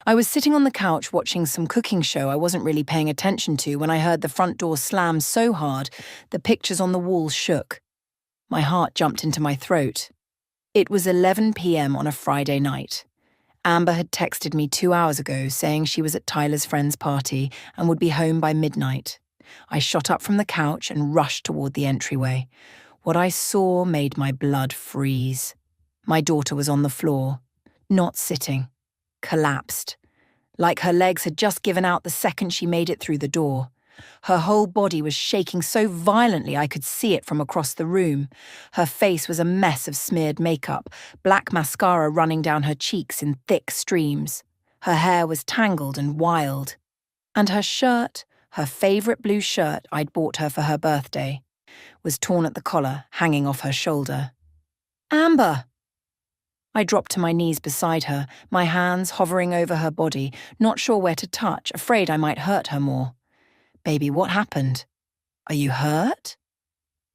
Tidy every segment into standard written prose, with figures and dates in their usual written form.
I was sitting on the couch watching some cooking show I wasn't really paying attention to when I heard the front door slam so hard the pictures on the walls shook. My heart jumped into my throat. It was 11 p.m. on a Friday night. Amber had texted me 2 hours ago saying she was at Tyler's friend's party and would be home by midnight. I shot up from the couch and rushed toward the entryway. What I saw made my blood freeze. My daughter was on the floor, not sitting, collapsed, like her legs had just given out the second she made it through the door. Her whole body was shaking so violently I could see it from across the room. Her face was a mess of smeared makeup, black mascara running down her cheeks in thick streams. Her hair was tangled and wild. And her shirt, her favourite blue shirt I'd bought her for her birthday, was torn at the collar, hanging off her shoulder. "Amber!" I dropped to my knees beside her, my hands hovering over her body, not sure where to touch, afraid I might hurt her more. "Baby, what happened? Are you hurt?"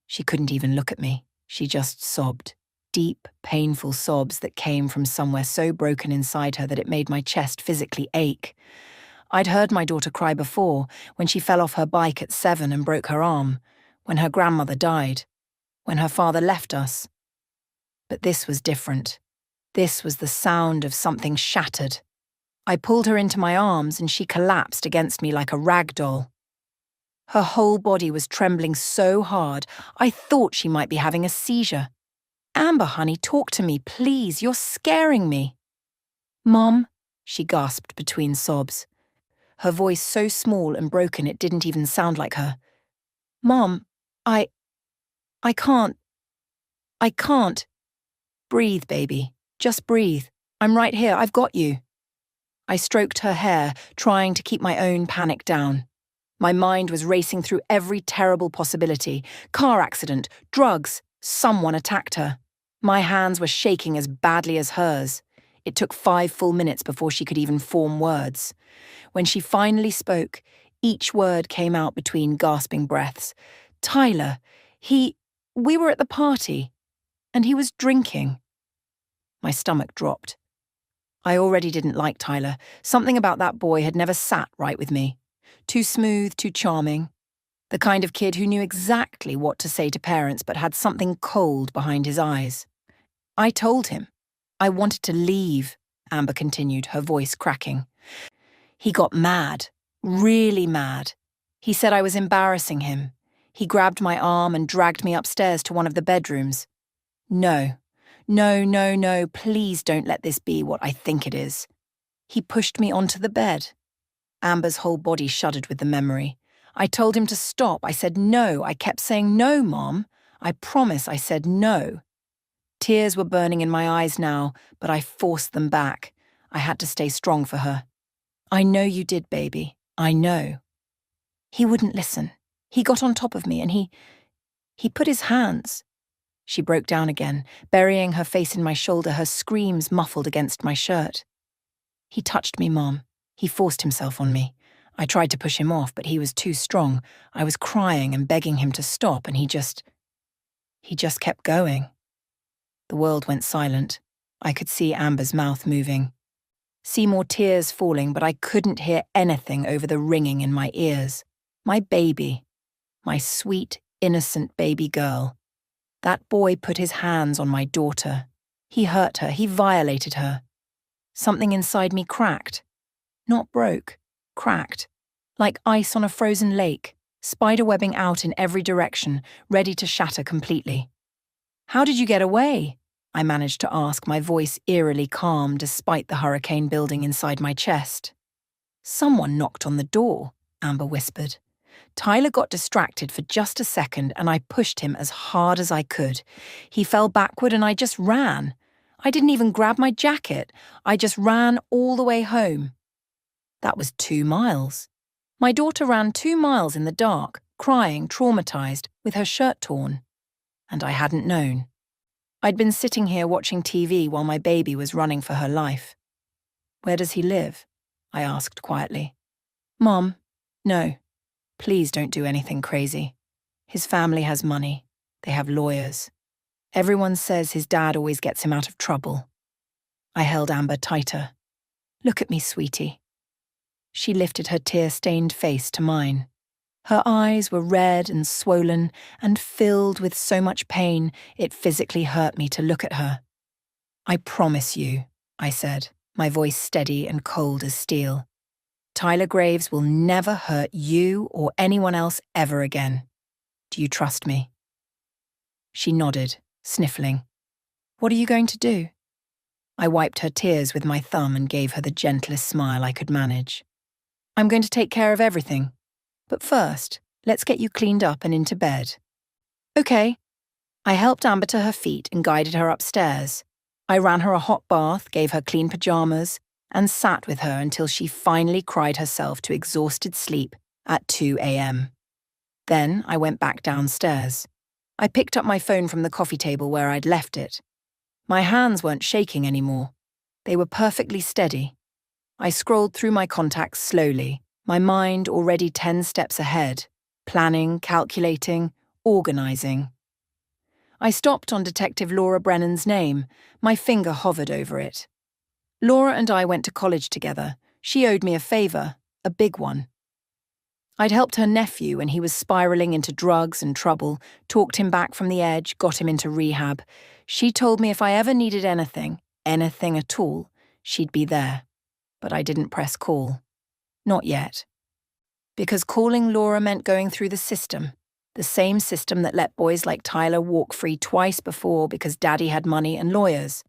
She couldn't even look at me. She just sobbed. Deep, painful sobs that came from somewhere so broken inside her that it made my chest physically ache. I'd heard my daughter cry before, when she fell off her bike at 7 and broke her arm, when her grandmother died, when her father left us. But this was different. This was the sound of something shattered. I pulled her into my arms and she collapsed against me like a rag doll. Her whole body was trembling so hard, I thought she might be having a seizure. "Amber, honey, talk to me, please. You're scaring me." "Mom," she gasped between sobs. Her voice so small and broken it didn't even sound like her. "Mom, I can't. I can't. Breathe, baby. Just breathe. I'm right here. I've got you." I stroked her hair, trying to keep my own panic down. My mind was racing through every terrible possibility. Car accident, drugs, someone attacked her. My hands were shaking as badly as hers. It took 5 full minutes before she could even form words. When she finally spoke, each word came out between gasping breaths. "Tyler, we were at the party, and he was drinking." My stomach dropped. I already didn't like Tyler. Something about that boy had never sat right with me. Too smooth, too charming. The kind of kid who knew exactly what to say to parents but had something cold behind his eyes. I told him. I wanted to leave, Amber continued, her voice cracking. He got mad, really mad. He said I was embarrassing him. He grabbed my arm and dragged me upstairs to one of the bedrooms. No, please don't let this be what I think it is. He pushed me onto the bed. Amber's whole body shuddered with the memory. I told him to stop. I said no. I kept saying no, Mom. I promise I said no. Tears were burning in my eyes now, but I forced them back. I had to stay strong for her. "I know you did, baby. I know." He wouldn't listen. He got on top of me and he put his hands. She broke down again, burying her face in my shoulder, her screams muffled against my shirt. "He touched me, Mom. He forced himself on me. I tried to push him off, but he was too strong. I was crying and begging him to stop, and he just kept going." The world went silent. I could see Amber's mouth moving. See more tears falling, but I couldn't hear anything over the ringing in my ears. My baby. My sweet, innocent baby girl. That boy put his hands on my daughter. He hurt her. He violated her. Something inside me cracked. Not broke. Cracked. Like ice on a frozen lake, spiderwebbing out in every direction, ready to shatter completely. "How did you get away?" I managed to ask, my voice eerily calm despite the hurricane building inside my chest. "Someone knocked on the door," Amber whispered. "Tyler got distracted for just a second and I pushed him as hard as I could. He fell backward and I just ran. I didn't even grab my jacket. I just ran all the way home." That was 2 miles. My daughter ran 2 miles in the dark, crying, traumatized, with her shirt torn. And I hadn't known. I'd been sitting here watching TV while my baby was running for her life. "Where does he live?" I asked quietly. "Mom, no. Please don't do anything crazy. His family has money. They have lawyers. Everyone says his dad always gets him out of trouble." I held Amber tighter. Look at me, sweetie. She lifted her tear-stained face to mine. Her eyes were red and swollen and filled with so much pain it physically hurt me to look at her. I promise you, I said, my voice steady and cold as steel. Tyler Graves will never hurt you or anyone else ever again. Do you trust me? She nodded, sniffling. What are you going to do? I wiped her tears with my thumb and gave her the gentlest smile I could manage. I'm going to take care of everything. But first, let's get you cleaned up and into bed. Okay. I helped Amber to her feet and guided her upstairs. I ran her a hot bath, gave her clean pajamas, and sat with her until she finally cried herself to exhausted sleep at 2 a.m. Then I went back downstairs. I picked up my phone from the coffee table where I'd left it. My hands weren't shaking anymore. They were perfectly steady. I scrolled through my contacts slowly, my mind already 10 steps ahead, planning, calculating, organizing. I stopped on Detective Laura Brennan's name. My finger hovered over it. Laura and I went to college together. She owed me a favor, a big one. I'd helped her nephew when he was spiraling into drugs and trouble, talked him back from the edge, got him into rehab. She told me if I ever needed anything at all, she'd be there. But I didn't press call. Not yet. Because calling Laura meant going through the system. The same system that let boys like Tyler walk free twice before because Daddy had money and lawyers.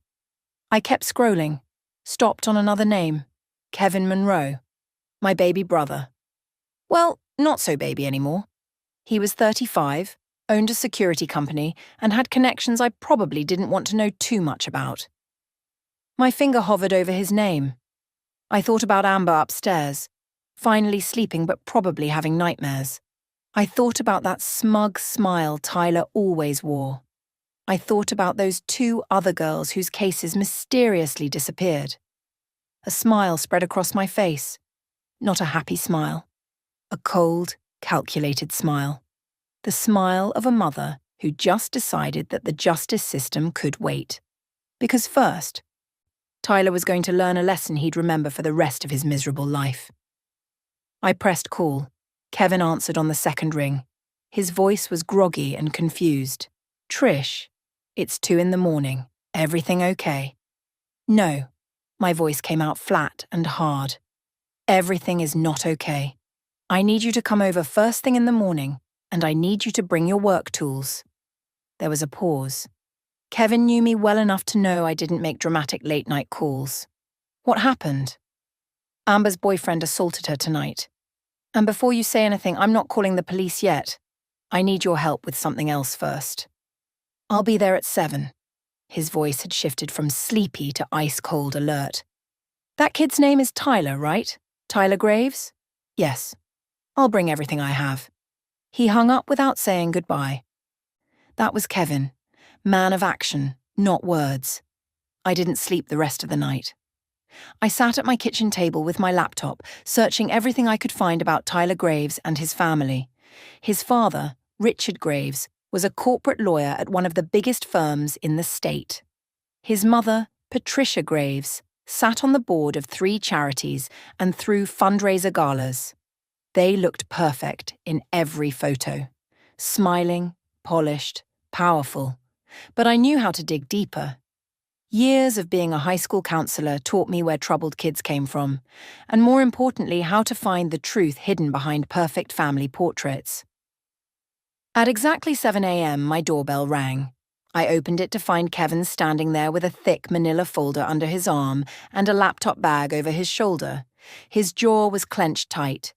I kept scrolling, stopped on another name, Kevin Monroe, my baby brother. Well, not so baby anymore. He was 35, owned a security company, and had connections I probably didn't want to know too much about. My finger hovered over his name. I thought about Amber upstairs, finally sleeping but probably having nightmares. I thought about that smug smile Tyler always wore. I thought about those 2 other girls whose cases mysteriously disappeared. A smile spread across my face. Not a happy smile. A cold, calculated smile. The smile of a mother who just decided that the justice system could wait. Because first, Tyler was going to learn a lesson he'd remember for the rest of his miserable life. I pressed call. Kevin answered on the second ring. His voice was groggy and confused. Trish, it's 2 a.m. Everything okay? No. My voice came out flat and hard. Everything is not okay. I need you to come over first thing in the morning, and I need you to bring your work tools. There was a pause. Kevin knew me well enough to know I didn't make dramatic late-night calls. What happened? Amber's boyfriend assaulted her tonight. And before you say anything, I'm not calling the police yet. I need your help with something else first. I'll be there at 7. His voice had shifted from sleepy to ice-cold alert. That kid's name is Tyler, right? Tyler Graves? Yes. I'll bring everything I have. He hung up without saying goodbye. That was Kevin. Man of action, not words. I didn't sleep the rest of the night. I sat at my kitchen table with my laptop, searching everything I could find about Tyler Graves and his family. His father, Richard Graves, was a corporate lawyer at one of the biggest firms in the state. His mother, Patricia Graves, sat on the board of 3 charities and threw fundraiser galas. They looked perfect in every photo. Smiling, polished, powerful. But I knew how to dig deeper. Years of being a high school counselor taught me where troubled kids came from, and more importantly, how to find the truth hidden behind perfect family portraits. At exactly 7 a.m., my doorbell rang. I opened it to find Kevin standing there with a thick manila folder under his arm and a laptop bag over his shoulder. His jaw was clenched tight,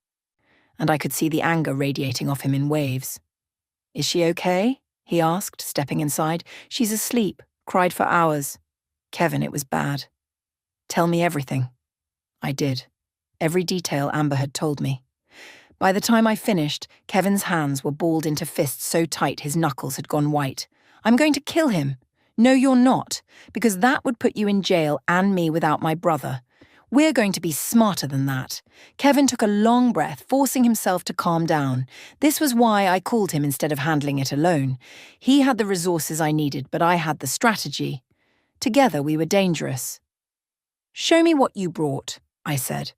and I could see the anger radiating off him in waves. Is she okay? He asked, stepping inside. She's asleep, cried for hours. Kevin, it was bad. Tell me everything. I did. Every detail Amber had told me. By the time I finished, Kevin's hands were balled into fists so tight his knuckles had gone white. I'm going to kill him. No, you're not, because that would put you in jail and me without my brother. We're going to be smarter than that. Kevin took a long breath, forcing himself to calm down. This was why I called him instead of handling it alone. He had the resources I needed, but I had the strategy. Together we were dangerous. Show me what you brought. I said.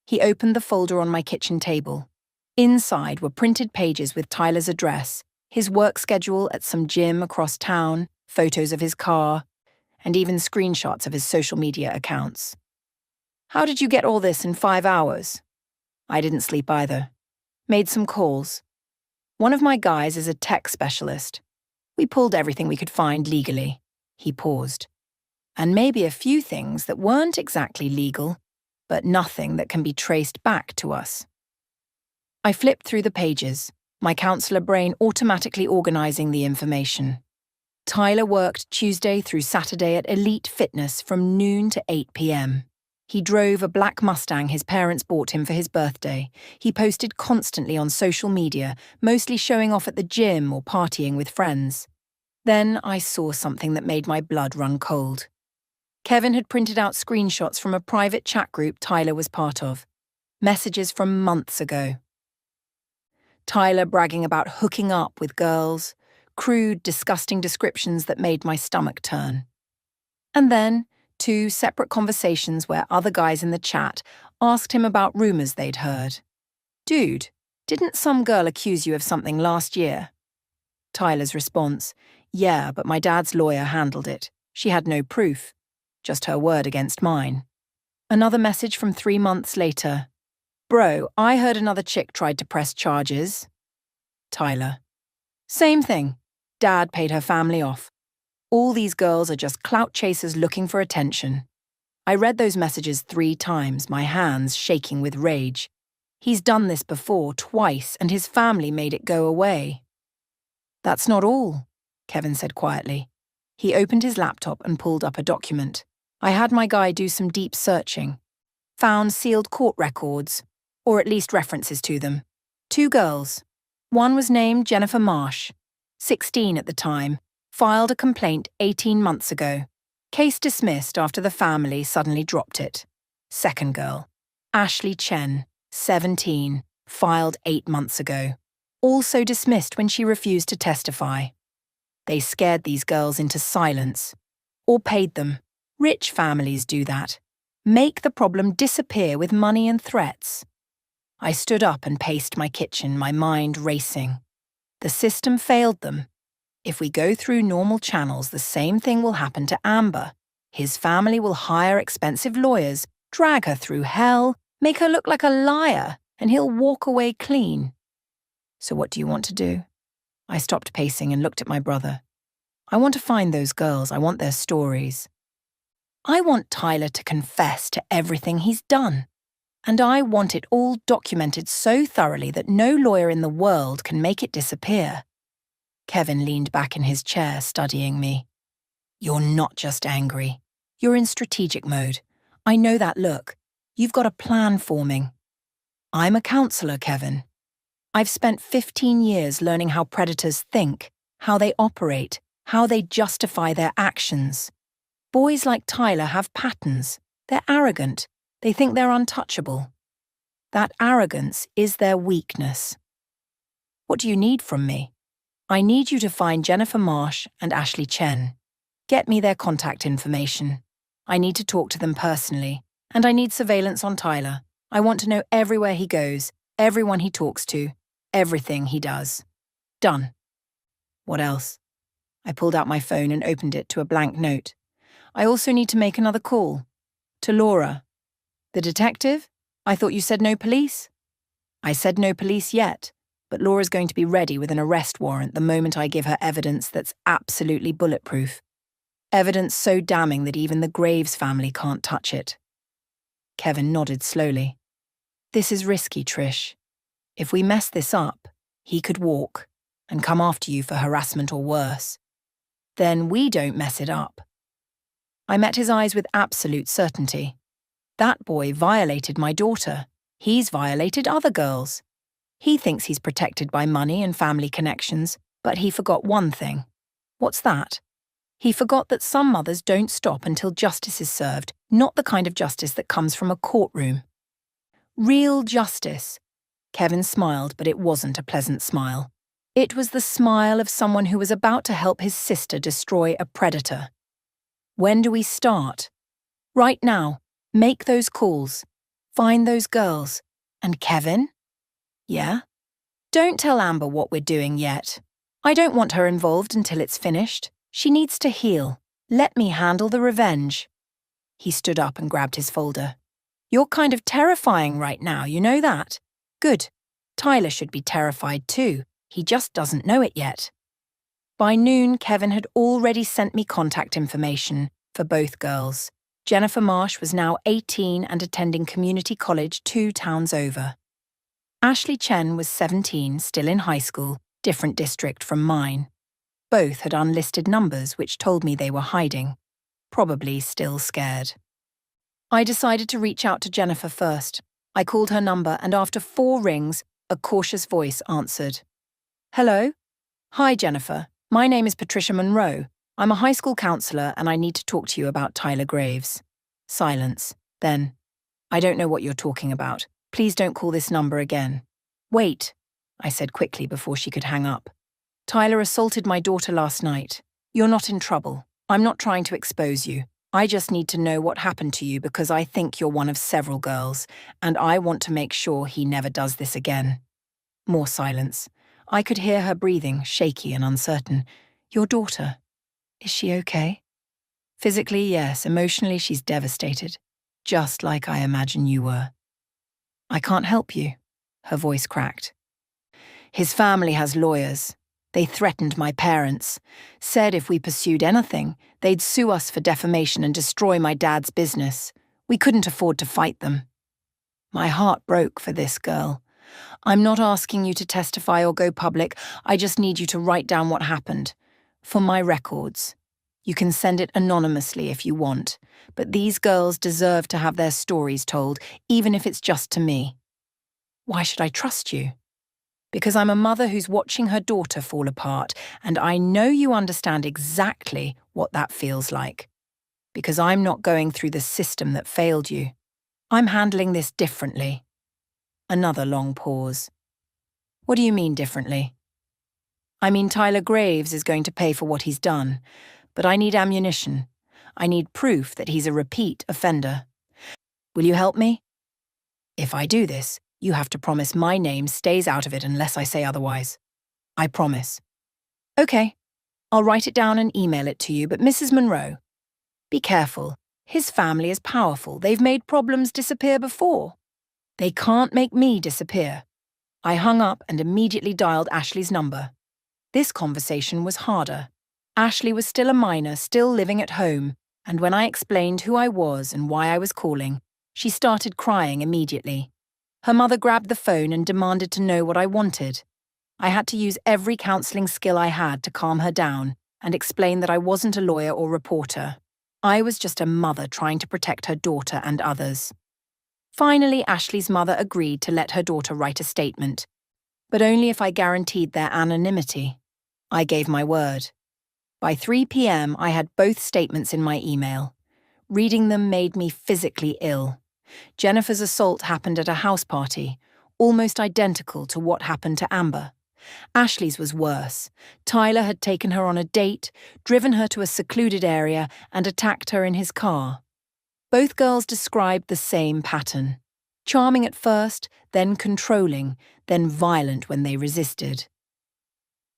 He opened the folder on my kitchen table. Inside were printed pages with Tyler's address, his work schedule at some gym across town, photos of his car, and even screenshots of his social media accounts. How did you get all this in 5 hours? I didn't sleep either. Made some calls. One of my guys is a tech specialist. We pulled everything we could find legally. He paused. And maybe a few things that weren't exactly legal, but nothing that can be traced back to us. I flipped through the pages, my counselor brain automatically organizing the information. Tyler worked Tuesday through Saturday at Elite Fitness from noon to 8 p.m. He drove a black Mustang his parents bought him for his birthday. He posted constantly on social media, mostly showing off at the gym or partying with friends. Then I saw something that made my blood run cold. Kevin had printed out screenshots from a private chat group Tyler was part of. Messages from months ago. Tyler bragging about hooking up with girls, crude, disgusting descriptions that made my stomach turn. And then 2 separate conversations where other guys in the chat asked him about rumors they'd heard. Dude, didn't some girl accuse you of something last year? Tyler's response, yeah, but my dad's lawyer handled it. She had no proof, just her word against mine. Another message from 3 months later. Bro, I heard another chick tried to press charges. Tyler. Same thing. Dad paid her family off. All these girls are just clout chasers looking for attention. I read those messages 3 times, my hands shaking with rage. He's done this before, twice, and his family made it go away. That's not all, Kevin said quietly. He opened his laptop and pulled up a document. I had my guy do some deep searching. Found sealed court records, or at least references to them. 2 girls. One was named Jennifer Marsh, 16 at the time, filed a complaint 18 months ago. Case dismissed after the family suddenly dropped it. Second girl, Ashley Chen, 17, filed 8 months ago. Also dismissed when she refused to testify. They scared these girls into silence. Or paid them. Rich families do that. Make the problem disappear with money and threats. I stood up and paced my kitchen, my mind racing. The system failed them. If we go through normal channels, the same thing will happen to Amber. His family will hire expensive lawyers, drag her through hell, make her look like a liar, and he'll walk away clean. So what do you want to do? I stopped pacing and looked at my brother. I want to find those girls. I want their stories. I want Tyler to confess to everything he's done. And I want it all documented so thoroughly that no lawyer in the world can make it disappear. Kevin leaned back in his chair, studying me. You're not just angry. You're in strategic mode. I know that look. You've got a plan forming. I'm a counselor, Kevin. I've spent 15 years learning how predators think, how they operate, how they justify their actions. Boys like Tyler have patterns. They're arrogant. They think they're untouchable. That arrogance is their weakness. What do you need from me? I need you to find Jennifer Marsh and Ashley Chen. Get me their contact information. I need to talk to them personally, and I need surveillance on Tyler. I want to know everywhere he goes, everyone he talks to, everything he does. Done. What else? I pulled out my phone and opened it to a blank note. I also need to make another call. To Laura. The detective? I thought you said no police? I said no police yet, but Laura's going to be ready with an arrest warrant the moment I give her evidence that's absolutely bulletproof. Evidence so damning that even the Graves family can't touch it. Kevin nodded slowly. This is risky, Trish. If we mess this up, he could walk and come after you for harassment or worse. Then we don't mess it up. I met his eyes with absolute certainty. That boy violated my daughter. He's violated other girls. He thinks he's protected by money and family connections, but he forgot one thing. What's that? He forgot that some mothers don't stop until justice is served, not the kind of justice that comes from a courtroom. Real justice. Kevin smiled, but it wasn't a pleasant smile. It was the smile of someone who was about to help his sister destroy a predator. When do we start? Right now. Make those calls. Find those girls. And Kevin? Yeah? Don't tell Amber what we're doing yet. I don't want her involved until it's finished. She needs to heal. Let me handle the revenge. He stood up and grabbed his folder. You're kind of terrifying right now, you know that? Good. Tyler should be terrified too. He just doesn't know it yet. By noon, Kevin had already sent me contact information for both girls. Jennifer Marsh was now 18 and attending community college 2 towns over. Ashley Chen was 17, still in high school, different district from mine. Both had unlisted numbers which told me they were hiding, probably still scared. I decided to reach out to Jennifer first. I called her number and after 4 rings, a cautious voice answered. Hello? Hi, Jennifer. My name is Patricia Monroe. I'm a high school counselor and I need to talk to you about Tyler Graves. Silence. Then, I don't know what you're talking about. Please don't call this number again. Wait, I said quickly before she could hang up. Tyler assaulted my daughter last night. You're not in trouble. I'm not trying to expose you. I just need to know what happened to you because I think you're one of several girls, and I want to make sure he never does this again. More silence. I could hear her breathing, shaky and uncertain. Your daughter. Is she okay? Physically, yes. Emotionally, she's devastated. Just like I imagine you were. I can't help you. Her voice cracked. His family has lawyers. They threatened my parents. Said if we pursued anything, they'd sue us for defamation and destroy my dad's business. We couldn't afford to fight them. My heart broke for this girl. I'm not asking you to testify or go public. I just need you to write down what happened. For my records. You can send it anonymously if you want, but these girls deserve to have their stories told, even if it's just to me. Why should I trust you? Because I'm a mother who's watching her daughter fall apart, and I know you understand exactly what that feels like. Because I'm not going through the system that failed you. I'm handling this differently. Another long pause. What do you mean differently? I mean Tyler Graves is going to pay for what he's done, but I need ammunition. I need proof that he's a repeat offender. Will you help me? If I do this, you have to promise my name stays out of it unless I say otherwise. I promise. Okay, I'll write it down and email it to you, but Mrs. Monroe, be careful. His family is powerful. They've made problems disappear before. They can't make me disappear. I hung up and immediately dialed Ashley's number. This conversation was harder. Ashley was still a minor, still living at home, and when I explained who I was and why I was calling, she started crying immediately. Her mother grabbed the phone and demanded to know what I wanted. I had to use every counseling skill I had to calm her down and explain that I wasn't a lawyer or reporter. I was just a mother trying to protect her daughter and others. Finally, Ashley's mother agreed to let her daughter write a statement, but only if I guaranteed their anonymity. I gave my word. By 3 p.m., I had both statements in my email. Reading them made me physically ill. Jennifer's assault happened at a house party, almost identical to what happened to Amber. Ashley's was worse. Tyler had taken her on a date, driven her to a secluded area, and attacked her in his car. Both girls described the same pattern. Charming at first, then controlling, then violent when they resisted.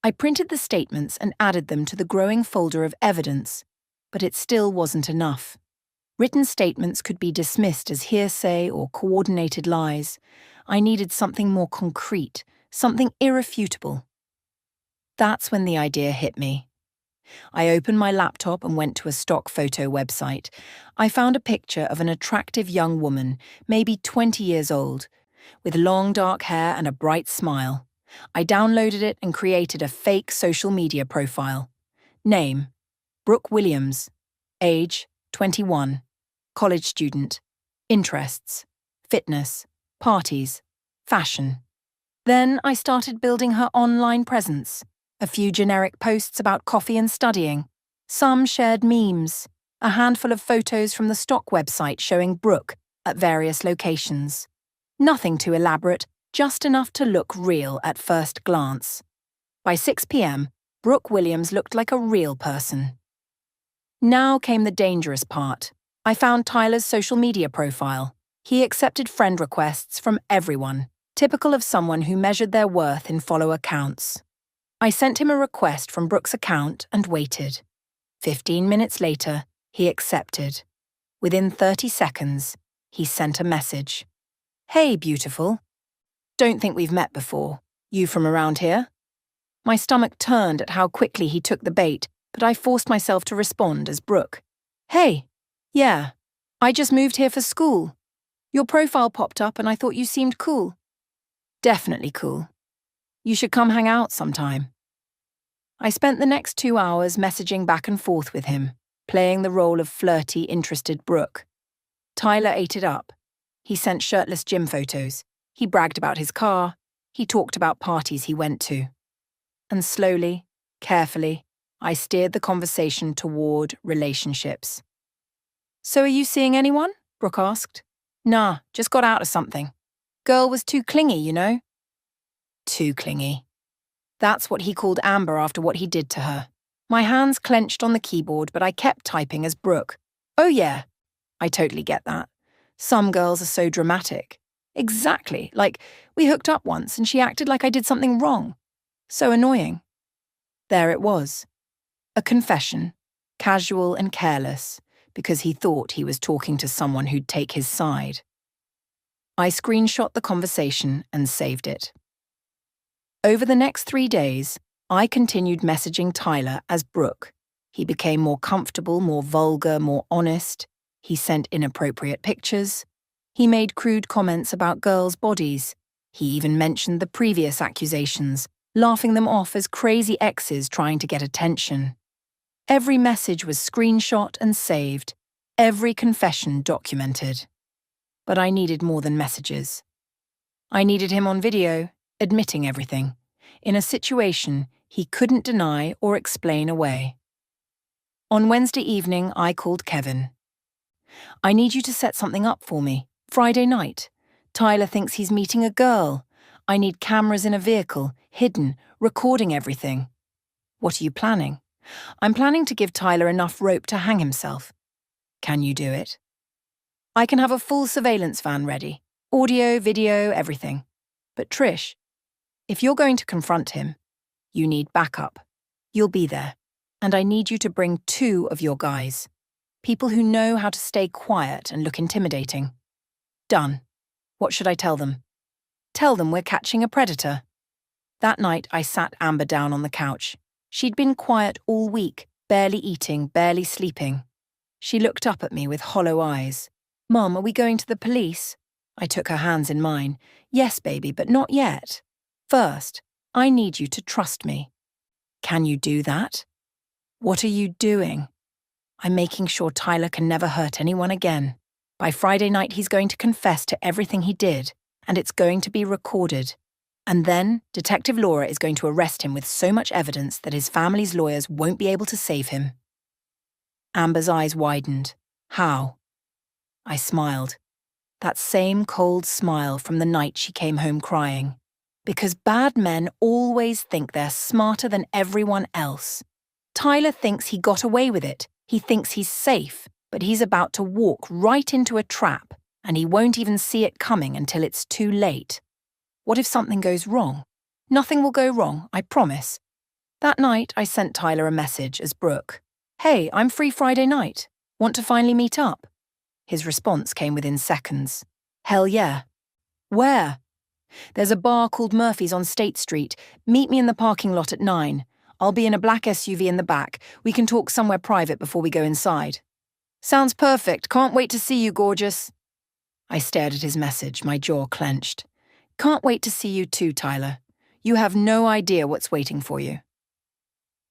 I printed the statements and added them to the growing folder of evidence, but it still wasn't enough. Written statements could be dismissed as hearsay or coordinated lies. I needed something more concrete, something irrefutable. That's when the idea hit me. I opened my laptop and went to a stock photo website. I found a picture of an attractive young woman, maybe 20 years old, with long dark hair and a bright smile. I downloaded it and created a fake social media profile. Name: Brooke Williams. Age: 21. College student. Interests: fitness, parties, fashion. Then I started building her online presence. A few generic posts about coffee and studying. Some shared memes. A handful of photos from the stock website showing Brooke at various locations. Nothing too elaborate, just enough to look real at first glance. By 6 p.m., Brooke Williams looked like a real person. Now came the dangerous part. I found Tyler's social media profile. He accepted friend requests from everyone, typical of someone who measured their worth in follower counts. I sent him a request from Brooke's account and waited. 15 minutes later, he accepted. Within 30 seconds, he sent a message. "Hey, beautiful. Don't think we've met before. You from around here?" My stomach turned at how quickly he took the bait, but I forced myself to respond as Brooke. "Hey, yeah, I just moved here for school. Your profile popped up and I thought you seemed cool." "Definitely cool. You should come hang out sometime." I spent the next 2 hours messaging back and forth with him, playing the role of flirty, interested Brooke. Tyler ate it up. He sent shirtless gym photos. He bragged about his car. He talked about parties he went to. And slowly, carefully, I steered the conversation toward relationships. "So are you seeing anyone?" Brooke asked. "Nah, just got out of something. Girl was too clingy, you know." Too clingy. That's what he called Amber after what he did to her. My hands clenched on the keyboard, but I kept typing as Brooke. "Oh yeah, I totally get that. Some girls are so dramatic. Exactly, like we hooked up once and she acted like I did something wrong. So annoying." There it was. A confession, casual and careless, because he thought he was talking to someone who'd take his side. I screenshot the conversation and saved it. Over the next 3 days, I continued messaging Tyler as Brooke. He became more comfortable, more vulgar, more honest. He sent inappropriate pictures. He made crude comments about girls' bodies. He even mentioned the previous accusations, laughing them off as crazy exes trying to get attention. Every message was screenshot and saved, every confession documented. But I needed more than messages. I needed him on video, admitting everything, in a situation he couldn't deny or explain away. On Wednesday evening, I called Kevin. "I need you to set something up for me. Friday night. Tyler thinks he's meeting a girl. I need cameras in a vehicle, hidden, recording everything." "What are you planning?" "I'm planning to give Tyler enough rope to hang himself." "Can you do it?" "I can have a full surveillance van ready. Audio, video, everything. But Trish, if you're going to confront him, you need backup. You'll be there. And I need you to bring 2 of your guys. People who know how to stay quiet and look intimidating." "Done. What should I tell them?" "Tell them we're catching a predator." That night, I sat Amber down on the couch. She'd been quiet all week, barely eating, barely sleeping. She looked up at me with hollow eyes. "Mum, are we going to the police?" I took her hands in mine. "Yes, baby, but not yet. First, I need you to trust me." "Can you do that?" "What are you doing?" "I'm making sure Tyler can never hurt anyone again. By Friday night, he's going to confess to everything he did, and it's going to be recorded. And then, Detective Laura is going to arrest him with so much evidence that his family's lawyers won't be able to save him." Amber's eyes widened. "How?" I smiled. That same cold smile from the night she came home crying. Because bad men always think they're smarter than everyone else. Tyler thinks he got away with it. He thinks he's safe, but he's about to walk right into a trap, and he won't even see it coming until it's too late. What if something goes wrong? Nothing will go wrong, I promise. That night, I sent Tyler a message as Brooke. "Hey, I'm free Friday night. Want to finally meet up?" His response came within seconds. "Hell yeah." "Where?" "There's a bar called Murphy's on State Street. Meet me in the parking lot at 9. I'll be in a black SUV in the back. We can talk somewhere private before we go inside." "Sounds perfect. Can't wait to see you, gorgeous." I stared at his message, my jaw clenched. "Can't wait to see you too, Tyler. You have no idea what's waiting for you."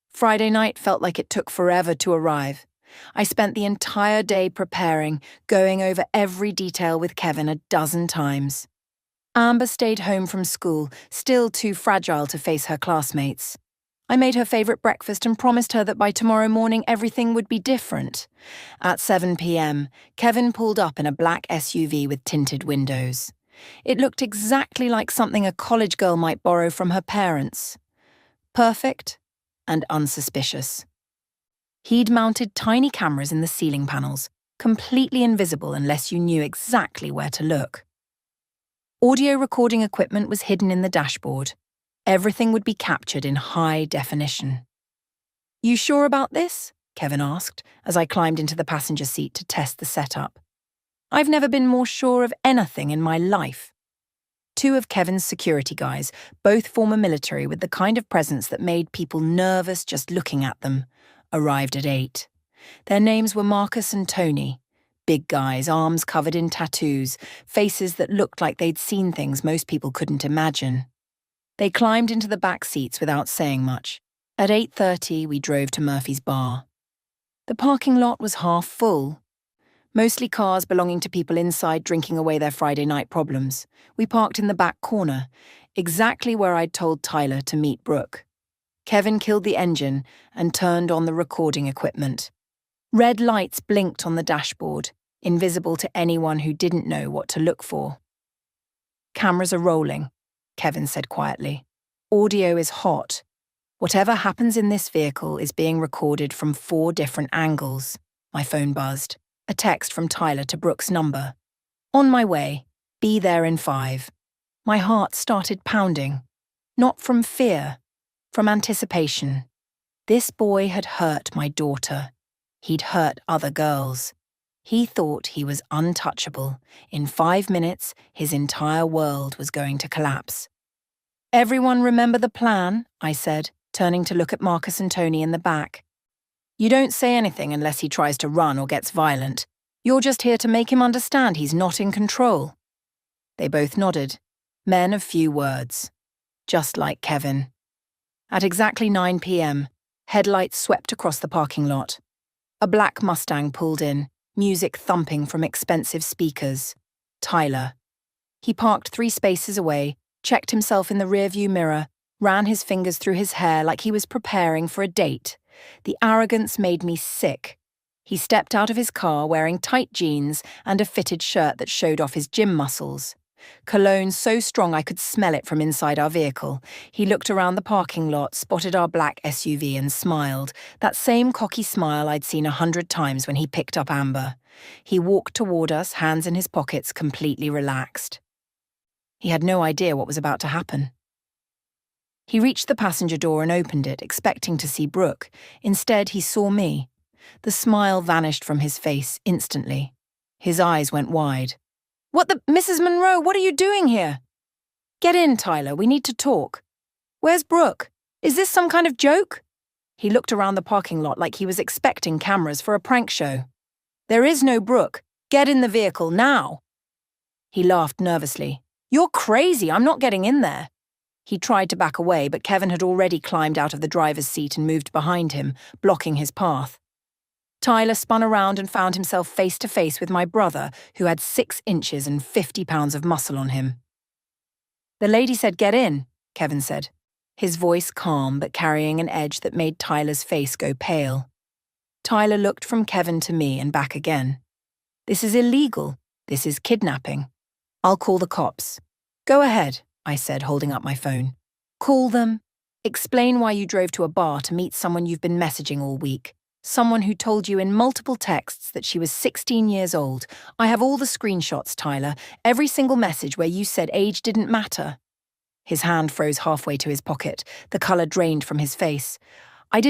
Friday night felt like it took forever to arrive. I spent the entire day preparing, going over every detail with Kevin a dozen times. Amber stayed home from school, still too fragile to face her classmates. I made her favorite breakfast and promised her that by tomorrow morning everything would be different. At 7 p.m., Kevin pulled up in a black SUV with tinted windows. It looked exactly like something a college girl might borrow from her parents. Perfect and unsuspicious. He'd mounted tiny cameras in the ceiling panels, completely invisible unless you knew exactly where to look. Audio recording equipment was hidden in the dashboard. Everything would be captured in high definition. "You sure about this?" Kevin asked, as I climbed into the passenger seat to test the setup. "I've never been more sure of anything in my life." Two of Kevin's security guys, both former military with the kind of presence that made people nervous just looking at them, arrived at 8. Their names were Marcus and Tony. Big guys, arms covered in tattoos, faces that looked like they'd seen things most people couldn't imagine. They climbed into the back seats without saying much. At 8:30, we drove to Murphy's Bar. The parking lot was half full. Mostly cars belonging to people inside drinking away their Friday night problems. We parked in the back corner, exactly where I'd told Tyler to meet Brooke. Kevin killed the engine and turned on the recording equipment. Red lights blinked on the dashboard, invisible to anyone who didn't know what to look for. "Cameras are rolling," Kevin said quietly. "Audio is hot. Whatever happens in this vehicle is being recorded from 4 different angles." My phone buzzed. A text from Tyler to Brooke's number. "On my way. Be there in 5. My heart started pounding. Not from fear, from anticipation. This boy had hurt my daughter. He'd hurt other girls. He thought he was untouchable. In 5 minutes, his entire world was going to collapse. "Everyone remember the plan?" I said, turning to look at Marcus and Tony in the back. "You don't say anything unless he tries to run or gets violent. You're just here to make him understand he's not in control." They both nodded. Men of few words. Just like Kevin. At exactly 9 p.m., headlights swept across the parking lot. A black Mustang pulled in, music thumping from expensive speakers. Tyler. He parked 3 spaces away, checked himself in the rearview mirror, ran his fingers through his hair like he was preparing for a date. The arrogance made me sick. He stepped out of his car wearing tight jeans and a fitted shirt that showed off his gym muscles. Cologne so strong I could smell it from inside our vehicle. He looked around the parking lot, spotted our black SUV and smiled, that same cocky smile I'd seen 100 times when he picked up Amber. He walked toward us, hands in his pockets, completely relaxed. He had no idea what was about to happen. He reached the passenger door and opened it, expecting to see Brooke. Instead, he saw me. The smile vanished from his face instantly. His eyes went wide. Mrs. Monroe, what are you doing here?" "Get in, Tyler, we need to talk." "Where's Brooke? Is this some kind of joke?" He looked around the parking lot like he was expecting cameras for a prank show. "There is no Brooke. Get in the vehicle now." He laughed nervously. "You're crazy, I'm not getting in there." He tried to back away, but Kevin had already climbed out of the driver's seat and moved behind him, blocking his path. Tyler spun around and found himself face to face with my brother, who had 6 inches and 50 pounds of muscle on him. "The lady said get in," Kevin said, his voice calm but carrying an edge that made Tyler's face go pale. Tyler looked from Kevin to me and back again. "This is illegal. This is kidnapping. I'll call the cops." "Go ahead," I said, holding up my phone. "Call them. Explain why you drove to a bar to meet someone you've been messaging all week. Someone who told you in multiple texts that she was 16 years old. I have all the screenshots, Tyler. Every single message where you said age didn't matter." His hand froze halfway to his pocket. The colour drained from his face. I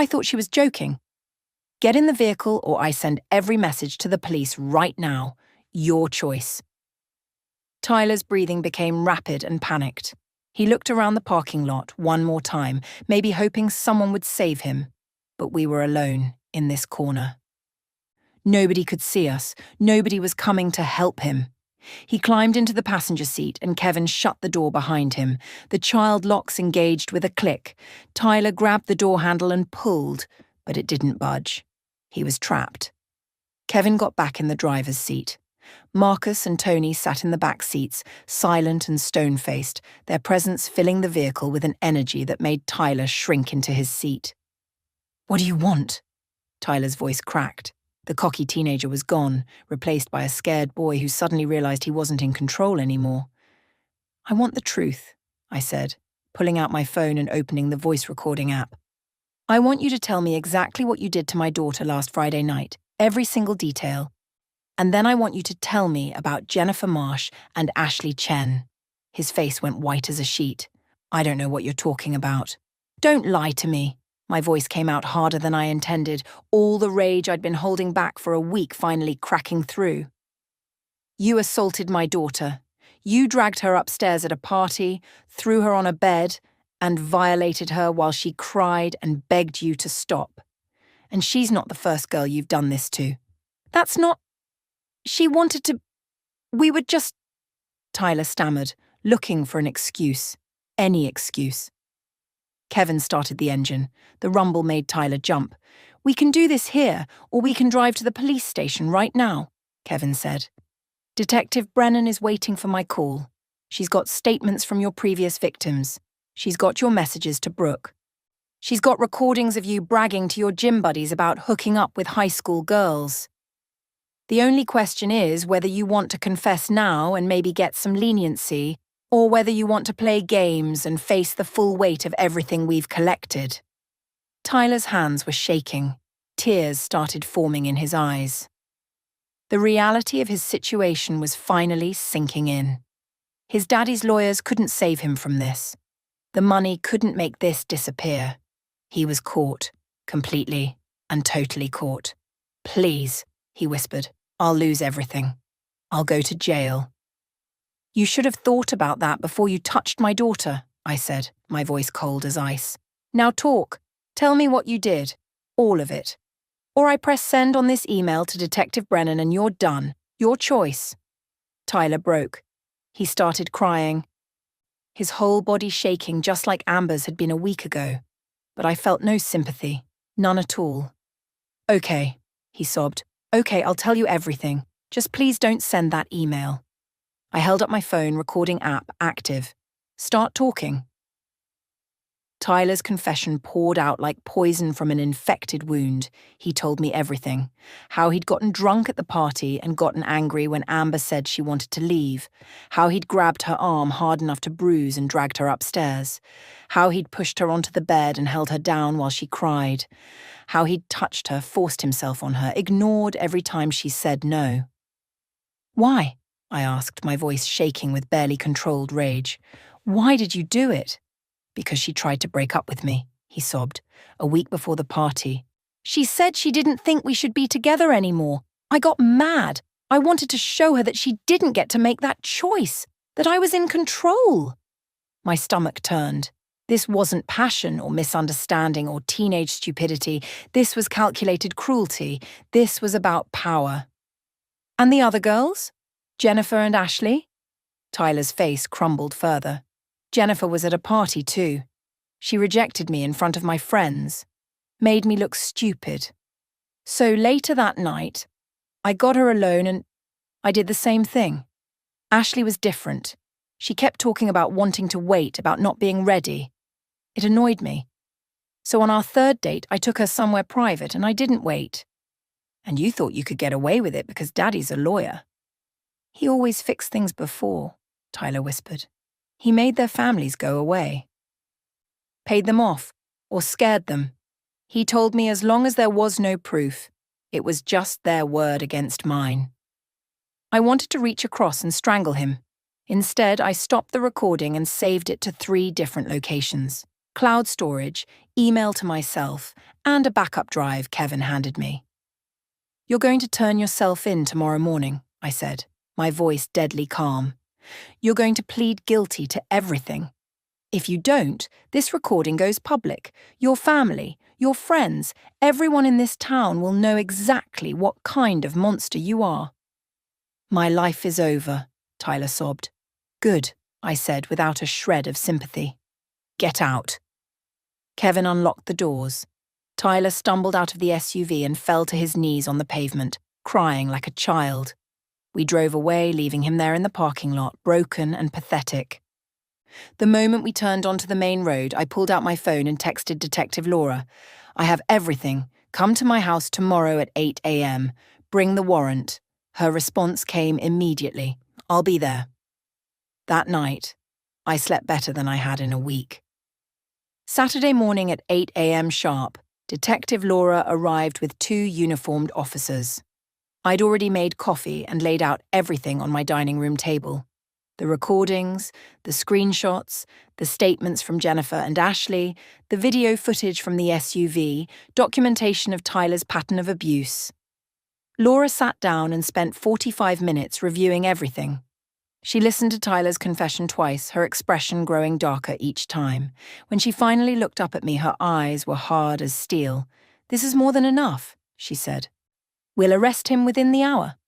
thought she was joking. "Get in the vehicle or I send every message to the police right now. Your choice." Tyler's breathing became rapid and panicked. He looked around the parking lot one more time, maybe hoping someone would save him. But we were alone in this corner. Nobody could see us. Nobody was coming to help him. He climbed into the passenger seat and Kevin shut the door behind him. The child locks engaged with a click. Tyler grabbed the door handle and pulled, but it didn't budge. He was trapped. Kevin got back in the driver's seat. Marcus and Tony sat in the back seats, silent and stone-faced, their presence filling the vehicle with an energy that made Tyler shrink into his seat. "What do you want?" Tyler's voice cracked. The cocky teenager was gone, replaced by a scared boy who suddenly realized he wasn't in control anymore. "I want the truth," I said, pulling out my phone and opening the voice recording app. I want you to tell me exactly what you did to my daughter last Friday night, every single detail. And then I want you to tell me about Jennifer Marsh and Ashley Chen. His face went white as a sheet. I don't know what you're talking about. Don't lie to me. My voice came out harder than I intended, all the rage I'd been holding back for a week finally cracking through. You assaulted my daughter. You dragged her upstairs at a party, threw her on a bed, and violated her while she cried and begged you to stop. And she's not the first girl you've done this to. That's not... She wanted to... We were just... Tyler stammered, looking for an excuse. Any excuse. Kevin started the engine. The rumble made Tyler jump. We can do this here, or we can drive to the police station right now, Kevin said. Detective Brennan is waiting for my call. She's got statements from your previous victims. She's got your messages to Brooke. She's got recordings of you bragging to your gym buddies about hooking up with high school girls. The only question is whether you want to confess now and maybe get some leniency, or whether you want to play games and face the full weight of everything we've collected. Tyler's hands were shaking. Tears started forming in his eyes. The reality of his situation was finally sinking in. His daddy's lawyers couldn't save him from this. The money couldn't make this disappear. He was caught, completely and totally caught. Please, he whispered, I'll lose everything. I'll go to jail. You should have thought about that before you touched my daughter, I said, my voice cold as ice. Now talk. Tell me what you did. All of it. Or I press send on this email to Detective Brennan and you're done. Your choice. Tyler broke. He started crying. His whole body shaking just like Amber's had been a week ago. But I felt no sympathy. None at all. Okay, he sobbed. Okay, I'll tell you everything. Just please don't send that email. I held up my phone, recording app active. Start talking. Tyler's confession poured out like poison from an infected wound. He told me everything. How he'd gotten drunk at the party and gotten angry when Amber said she wanted to leave. How he'd grabbed her arm hard enough to bruise and dragged her upstairs. How he'd pushed her onto the bed and held her down while she cried. How he'd touched her, forced himself on her, ignored every time she said no. Why? I asked, my voice shaking with barely controlled rage. Why did you do it? Because she tried to break up with me, he sobbed, a week before the party. She said she didn't think we should be together anymore. I got mad. I wanted to show her that she didn't get to make that choice, that I was in control. My stomach turned. This wasn't passion or misunderstanding or teenage stupidity. This was calculated cruelty. This was about power. And the other girls? Jennifer and Ashley? Tyler's face crumbled further. Jennifer was at a party too. She rejected me in front of my friends, made me look stupid. So later that night, I got her alone and I did the same thing. Ashley was different. She kept talking about wanting to wait, about not being ready. It annoyed me. So on our third date, I took her somewhere private and I didn't wait. And you thought you could get away with it because Daddy's a lawyer. He always fixed things before, Tyler whispered. He made their families go away. Paid them off, or scared them. He told me as long as there was no proof, it was just their word against mine. I wanted to reach across and strangle him. Instead, I stopped the recording and saved it to 3 different locations. Cloud storage, email to myself, and a backup drive Kevin handed me. You're going to turn yourself in tomorrow morning, I said, my voice deadly calm. You're going to plead guilty to everything. If you don't, this recording goes public. Your family, your friends, everyone in this town will know exactly what kind of monster you are. My life is over, Tyler sobbed. Good, I said without a shred of sympathy. Get out. Kevin unlocked the doors. Tyler stumbled out of the SUV and fell to his knees on the pavement, crying like a child. We drove away, leaving him there in the parking lot, broken and pathetic. The moment we turned onto the main road, I pulled out my phone and texted Detective Laura. I have everything. Come to my house tomorrow at 8 a.m. Bring the warrant. Her response came immediately. I'll be there. That night, I slept better than I had in a week. Saturday morning at 8 a.m. sharp, Detective Laura arrived with 2 uniformed officers. I'd already made coffee and laid out everything on my dining room table. The recordings, the screenshots, the statements from Jennifer and Ashley, the video footage from the SUV, documentation of Tyler's pattern of abuse. Laura sat down and spent 45 minutes reviewing everything. She listened to Tyler's confession twice, her expression growing darker each time. When she finally looked up at me, her eyes were hard as steel. "This is more than enough," she said. "We'll arrest him within the hour."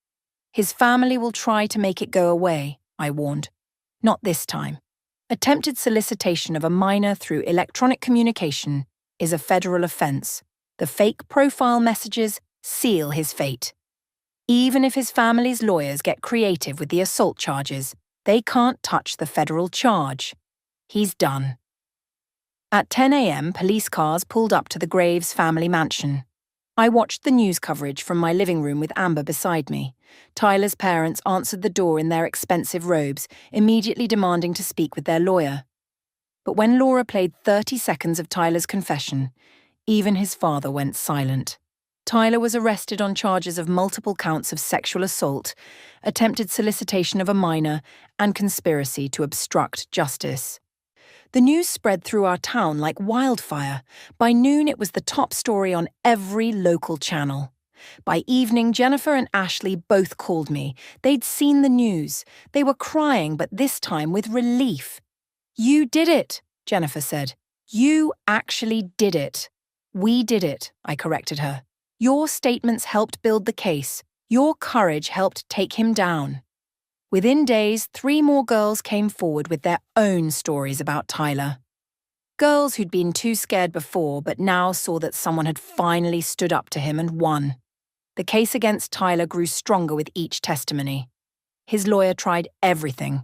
"His family will try to make it go away," I warned. "Not this time. Attempted solicitation of a minor through electronic communication is a federal offense. The fake profile messages seal his fate. Even if his family's lawyers get creative with the assault charges, they can't touch the federal charge. He's done." At 10 a.m., police cars pulled up to the Graves family mansion. I watched the news coverage from my living room with Amber beside me. Tyler's parents answered the door in their expensive robes, immediately demanding to speak with their lawyer. But when Laura played 30 seconds of Tyler's confession, even his father went silent. Tyler was arrested on charges of multiple counts of sexual assault, attempted solicitation of a minor, and conspiracy to obstruct justice. The news spread through our town like wildfire. By noon, it was the top story on every local channel. By evening, Jennifer and Ashley both called me. They'd seen the news. They were crying, but this time with relief. "You did it," Jennifer said. "You actually did it." "We did it," I corrected her. "Your statements helped build the case. Your courage helped take him down." Within days, 3 more girls came forward with their own stories about Tyler. Girls who'd been too scared before but now saw that someone had finally stood up to him and won. The case against Tyler grew stronger with each testimony. His lawyer tried everything.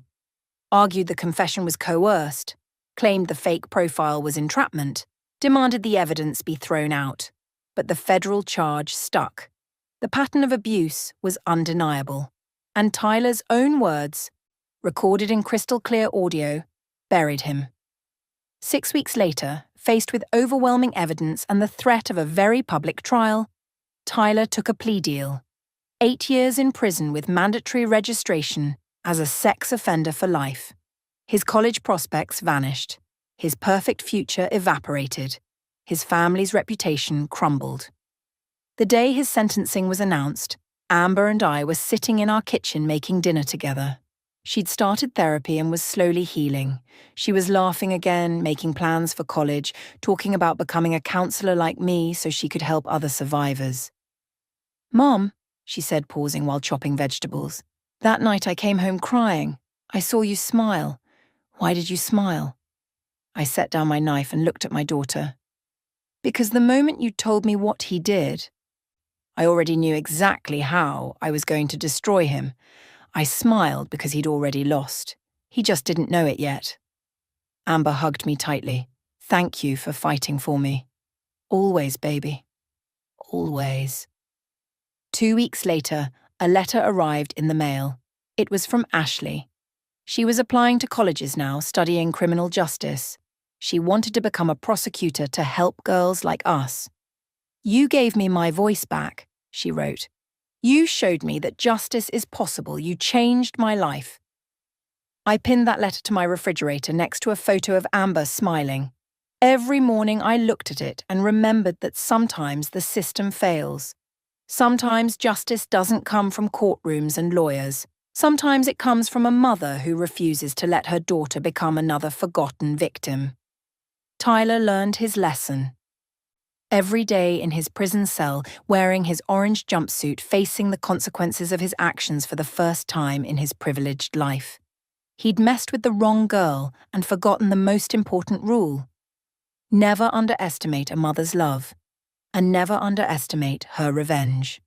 Argued the confession was coerced, claimed the fake profile was entrapment, demanded the evidence be thrown out. But the federal charge stuck. The pattern of abuse was undeniable. And Tyler's own words, recorded in crystal-clear audio, buried him. 6 weeks later, faced with overwhelming evidence and the threat of a very public trial, Tyler took a plea deal. 8 years in prison with mandatory registration as a sex offender for life. His college prospects vanished. His perfect future evaporated. His family's reputation crumbled. The day his sentencing was announced, Amber and I were sitting in our kitchen making dinner together. She'd started therapy and was slowly healing. She was laughing again, making plans for college, talking about becoming a counselor like me so she could help other survivors. "Mom," she said, pausing while chopping vegetables, "that night I came home crying. I saw you smile. Why did you smile?" I set down my knife and looked at my daughter. "Because the moment you told me what he did, I already knew exactly how I was going to destroy him. I smiled because he'd already lost. He just didn't know it yet." Amber hugged me tightly. "Thank you for fighting for me. Always, baby. Always." 2 weeks later, a letter arrived in the mail. It was from Ashley. She was applying to colleges now, studying criminal justice. She wanted to become a prosecutor to help girls like us. "You gave me my voice back," she wrote. "You showed me that justice is possible. You changed my life." I pinned that letter to my refrigerator next to a photo of Amber smiling. Every morning I looked at it and remembered that sometimes the system fails. Sometimes justice doesn't come from courtrooms and lawyers. Sometimes it comes from a mother who refuses to let her daughter become another forgotten victim. Tyler learned his lesson. Every day in his prison cell, wearing his orange jumpsuit, facing the consequences of his actions for the first time in his privileged life. He'd messed with the wrong girl and forgotten the most important rule. Never underestimate a mother's love, and never underestimate her revenge.